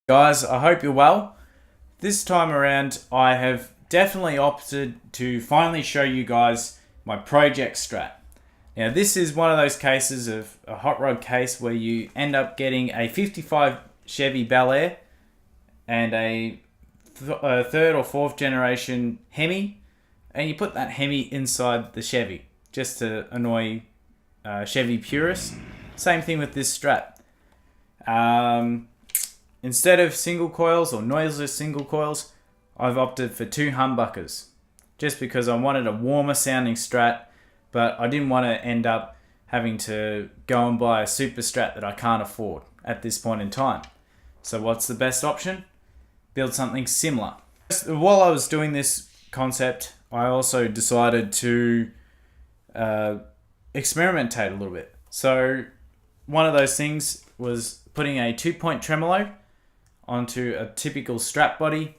Guys, I hope you're well. This time around, I have definitely opted to finally show you guys my project Strat. Now, this is one of those cases of a hot rod case where you end up getting a 55 Chevy Bel Air and a third or fourth generation Hemi, and you put that Hemi inside the Chevy just to annoy Chevy purists. Same thing with this Strat. Instead of single coils or noiseless single coils, I've opted for two humbuckers just because I wanted a warmer sounding Strat, but I didn't want to end up having to go and buy a Superstrat that I can't afford at this point in time. So what's the best option? Build something similar. While I was doing this concept, I also decided to experimentate a little bit. So one of those things was putting a 2-point tremolo onto a typical Strat body,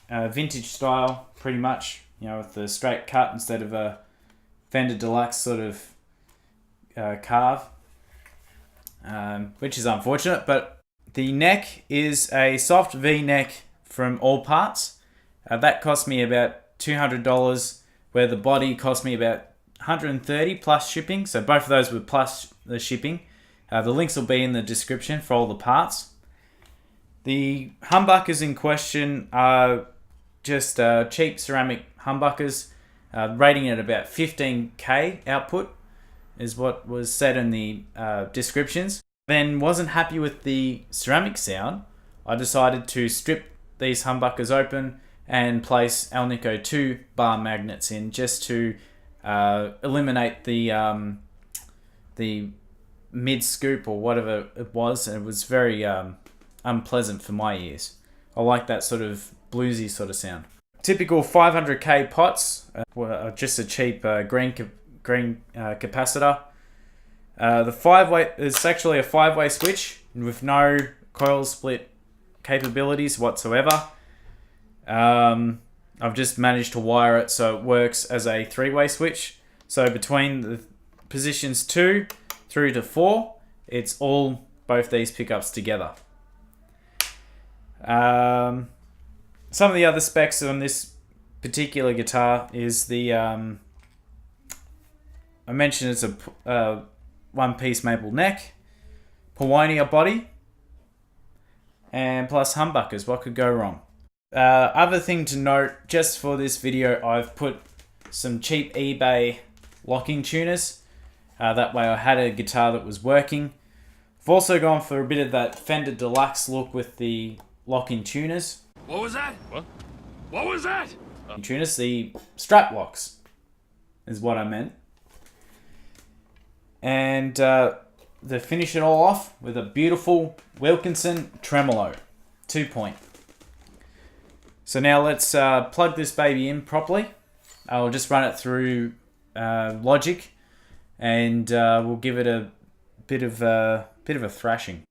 vintage style, pretty much, with the straight cut instead of a Fender Deluxe sort of carve, which is unfortunate. But the neck is a soft V neck from All Parts. That cost me about $200, where the body cost me about $130 plus shipping. So both of those were plus the shipping. The links will be in the description for all the parts. The humbuckers in question are just cheap ceramic humbuckers, rating at about 15k output is what was said in the descriptions. Then wasn't happy with the ceramic sound. I decided to strip these humbuckers open and place Alnico II bar magnets in just to eliminate the mid scoop or whatever it was, and it was very unpleasant for my ears. I like that sort of bluesy sort of sound. Typical 500k pots, just a cheap green capacitor. The 5-way is actually a 5-way switch with no coil split capabilities whatsoever. I've just managed to wire it so it works as a 3-way switch. So between the positions 2 through to 4, it's all both these pickups together. Some of the other specs on this particular guitar is the I mentioned it's a one-piece maple neck, Paulownia body, and plus humbuckers. What could go wrong? Other thing to note, just for this video, I've put some cheap eBay locking tuners. That way I had a guitar that was working. I've also gone for a bit of that Fender Deluxe look with the locking tuners. What was that? What was that? Tuners, the Strat locks is what I meant. And to finish it all off with a beautiful Wilkinson tremolo, 2-point. So now let's plug this baby in properly. I'll just run it through Logic, and we'll give it a bit of a thrashing.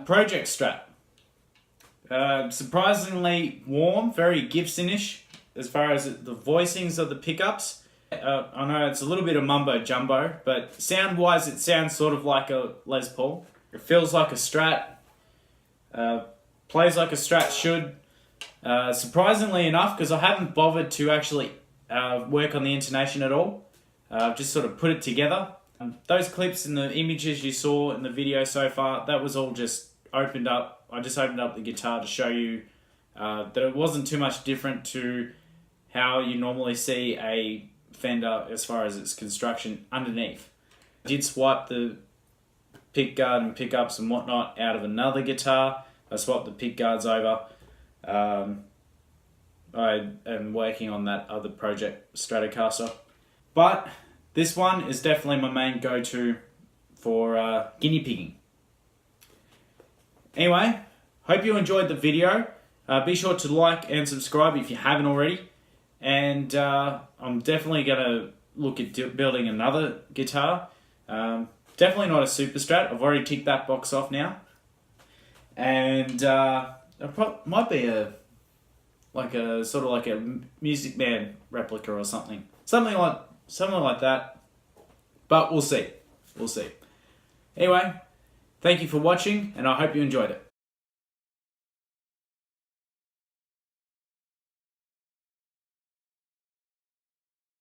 Project Strat. Surprisingly warm, very Gibson-ish as far as the voicings of the pickups. I know it's a little bit of mumbo jumbo, but sound-wise it sounds sort of like a Les Paul. It feels like a Strat, plays like a Strat should. Surprisingly enough, because I haven't bothered to actually work on the intonation at all. I've just sort of put it together. Those clips and the images you saw in the video so far, that was all just opened up. I just opened up the guitar to show you that it wasn't too much different to how you normally see a Fender as far as its construction underneath. I did swipe the pick guard and pickups and whatnot out of another guitar. I swapped the pick guards over. I am working on that other project, Stratocaster. But this one is definitely my main go-to for guinea pigging. Anyway, hope you enjoyed the video. Be sure to like and subscribe if you haven't already. And I'm definitely going to look at building another guitar. Definitely not a Super Strat. I've already ticked that box off now. And it might be a sort of like a Music Man replica or something. Something like that. But we'll see. We'll see. Anyway, thank you for watching, and I hope you enjoyed it.